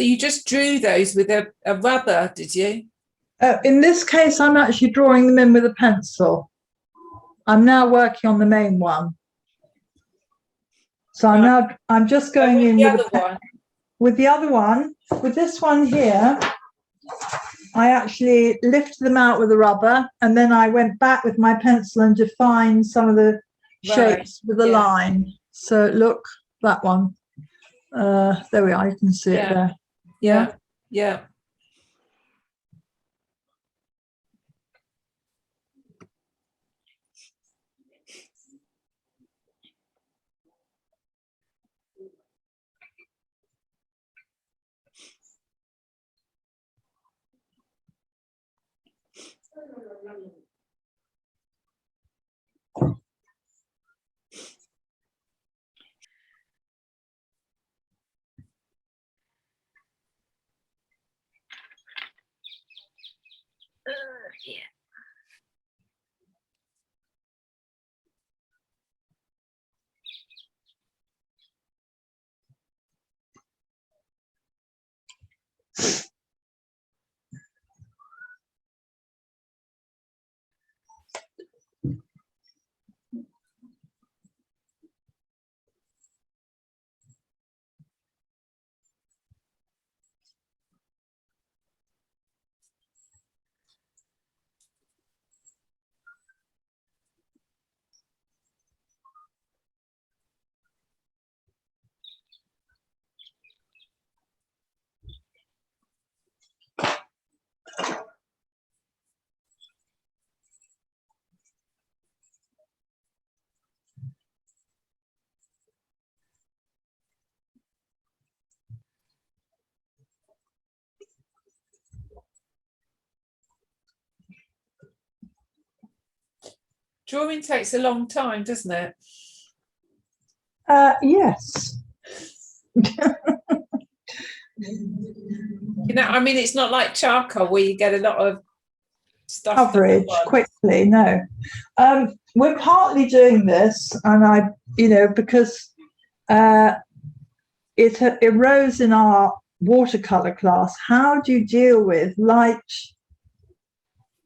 So you just drew those with a rubber, did you? In this case, I'm actually drawing them in with a pencil. I'm now working on the main one. So I'm just going in with the other one. With this one here, I actually lifted them out with a rubber, and then I went back with my pencil and defined some of the shapes with a line. So look, that one. There we are. You can see it there. Yeah. Yeah. Yeah. Drawing takes a long time, doesn't it? Yes. You know, I mean, it's not like charcoal where you get a lot of stuff coverage quickly. No, we're partly doing this, and because it arose in our watercolor class. How do you deal with light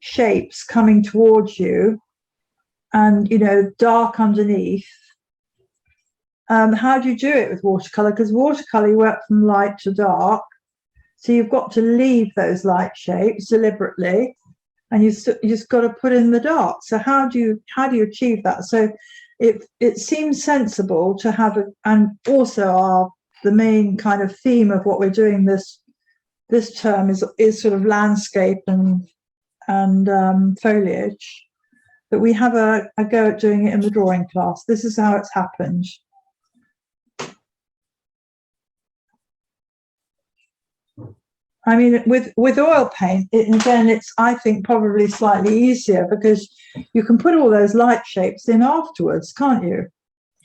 shapes coming towards you and dark underneath? How do you do it with watercolor? Because watercolor, you work from light to dark, so you've got to leave those light shapes deliberately, and you just got to put in the dark. So how do you achieve that? So it seems sensible to have and also the main kind of theme of what we're doing this term is sort of landscape and foliage. But we have a go at doing it in the drawing class. This is how it's happened. I mean, with oil paint, it's, I think, probably slightly easier because you can put all those light shapes in afterwards, can't you?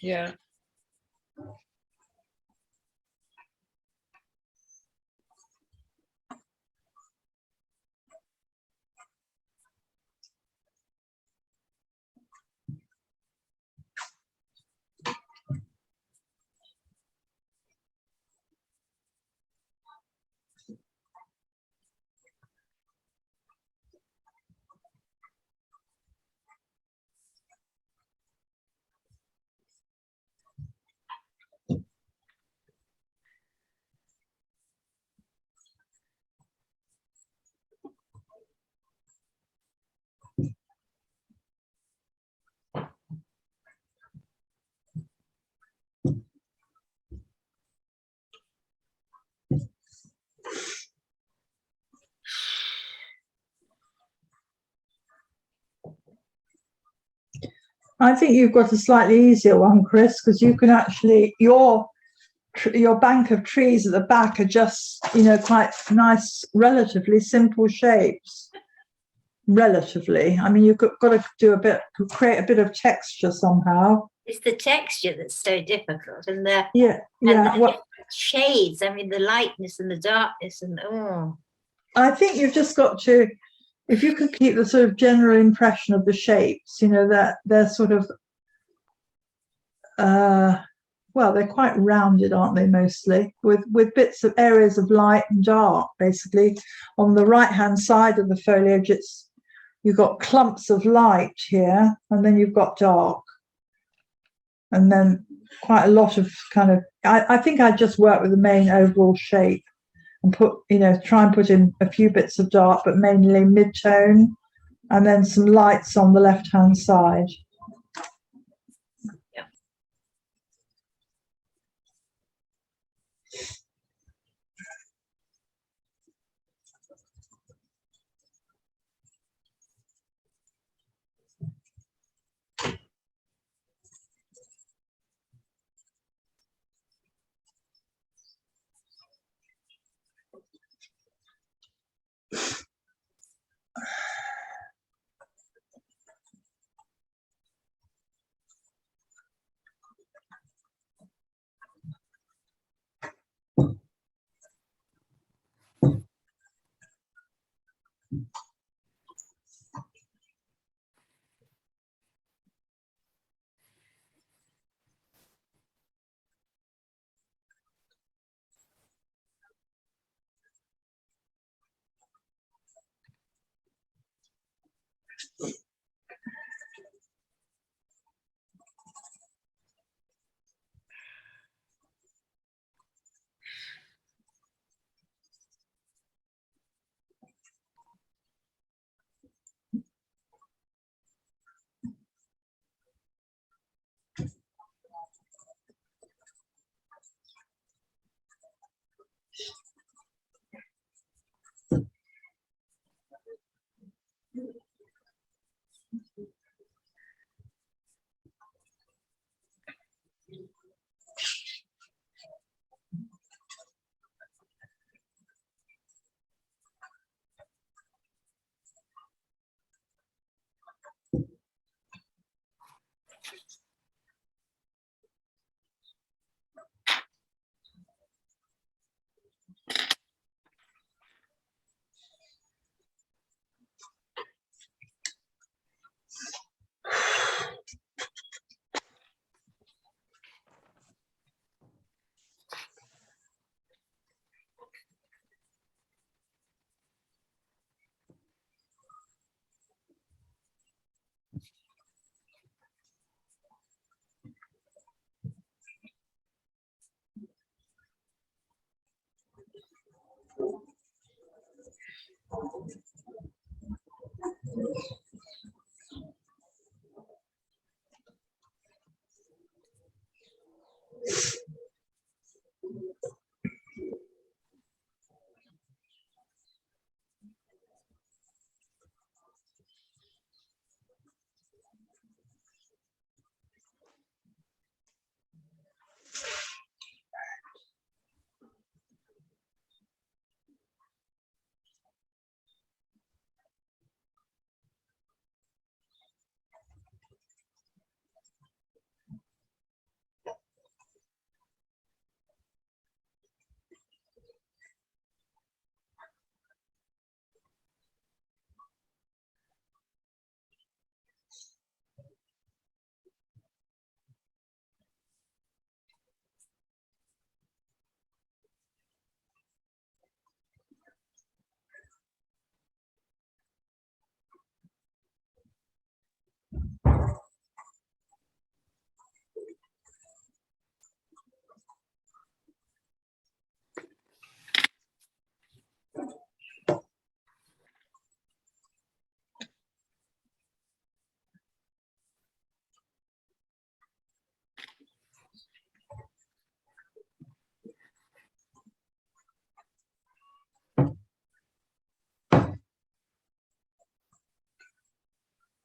Yeah. I think you've got a slightly easier one, Chris, because you can actually your bank of trees at the back are just quite nice, relatively simple shapes. Relatively, I mean, you've got to create a bit of texture somehow. It's the texture that's so difficult, and the shades. I mean, the lightness and the darkness, and I think you've just got to, if you can keep the sort of general impression of the shapes, that they're sort of well, they're quite rounded, aren't they, mostly, with bits of areas of light and dark, basically. On the right-hand side of the foliage, you've got clumps of light here, and then you've got dark. And then quite a lot of kind of, I think I just work with the main overall shape and try and put in a few bits of dark, but mainly mid-tone, and then some lights on the left-hand side.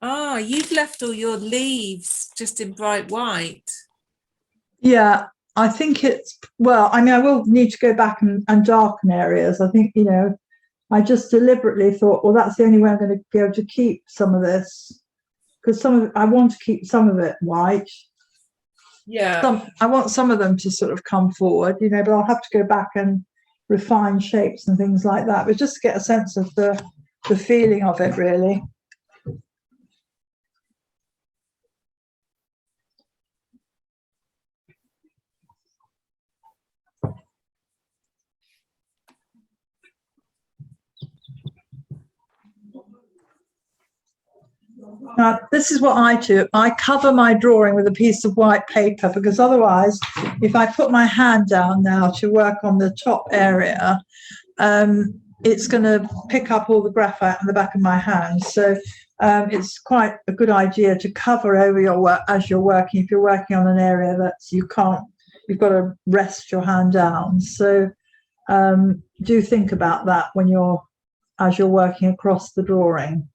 Ah, you've left all your leaves just in bright white. Yeah, I think well, I mean, I will need to go back and darken areas. I think, I just deliberately thought, well, that's the only way I'm going to be able to keep some of this, because I want to keep some of it white. Yeah. I want some of them to sort of come forward, but I'll have to go back and refine shapes and things like that, but just to get a sense of the feeling of it, really. Now, this is what I do. I cover my drawing with a piece of white paper, because otherwise, if I put my hand down now to work on the top area, it's going to pick up all the graphite on the back of my hand. So it's quite a good idea to cover over your work as you're working. If you're working on an area that you can't, you've got to rest your hand down. So do think about that when as you're working across the drawing.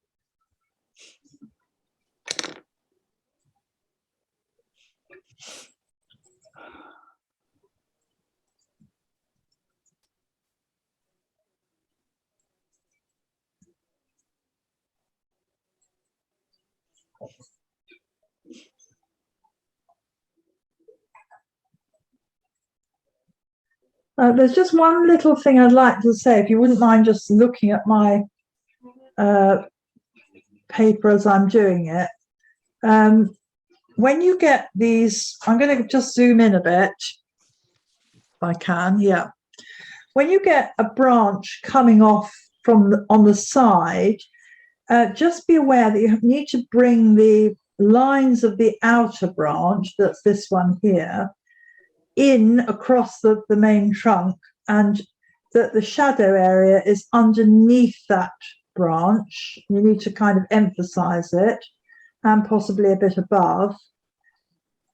There's just one little thing I'd like to say, if you wouldn't mind just looking at my paper as I'm doing it. When you get these, I'm going to just zoom in a bit, if I can, yeah. When you get a branch coming off on the side, just be aware that you need to bring the lines of the outer branch, that's this one here, in across the main trunk, and that the shadow area is underneath that branch. You need to kind of emphasize it, and possibly a bit above,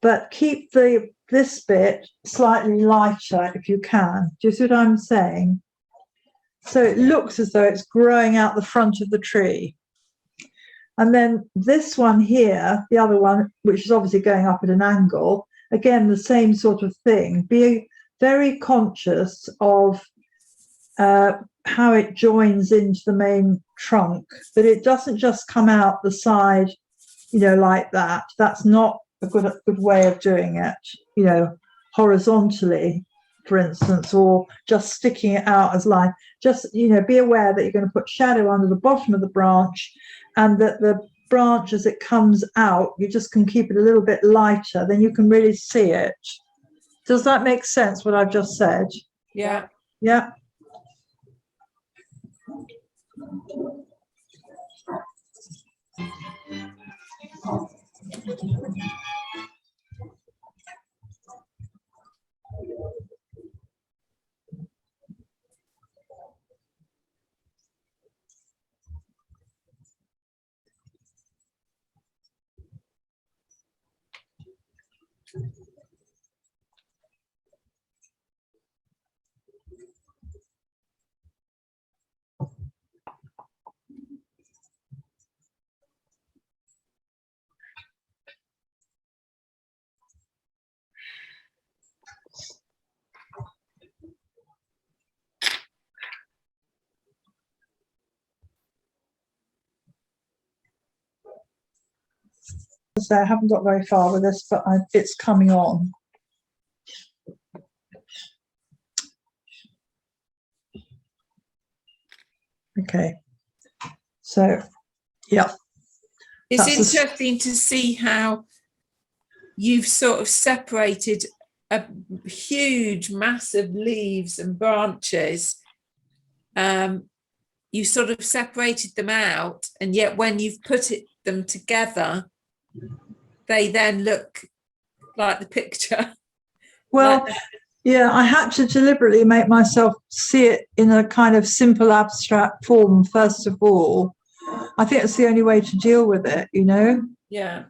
but keep this bit slightly lighter if you can. Do you see what I'm saying? So it looks as though it's growing out the front of the tree. And then this one here, the other one, which is obviously going up at an angle, again, the same sort of thing. Be very conscious of how it joins into the main trunk, that it doesn't just come out the side, you know, like that. That's not a good way of doing it, you know, horizontally, for instance, or just sticking it out as line. Just, you know, be aware that you're going to put shadow under the bottom of the branch, and that the branch, as it comes out, you just can keep it a little bit lighter, then you can really see it. Does that make sense, what I've just said? Yeah. Yeah. So I haven't got very far with this, but it's coming on. Okay, so yeah, It's interesting to see how you've sort of separated a huge mass of leaves and branches. You sort of separated them out, and yet when you've put them together, they then look like the picture. Well, like yeah, I had to deliberately make myself see it in a kind of simple abstract form, first of all. I think it's the only way to deal with it, you know? yeah.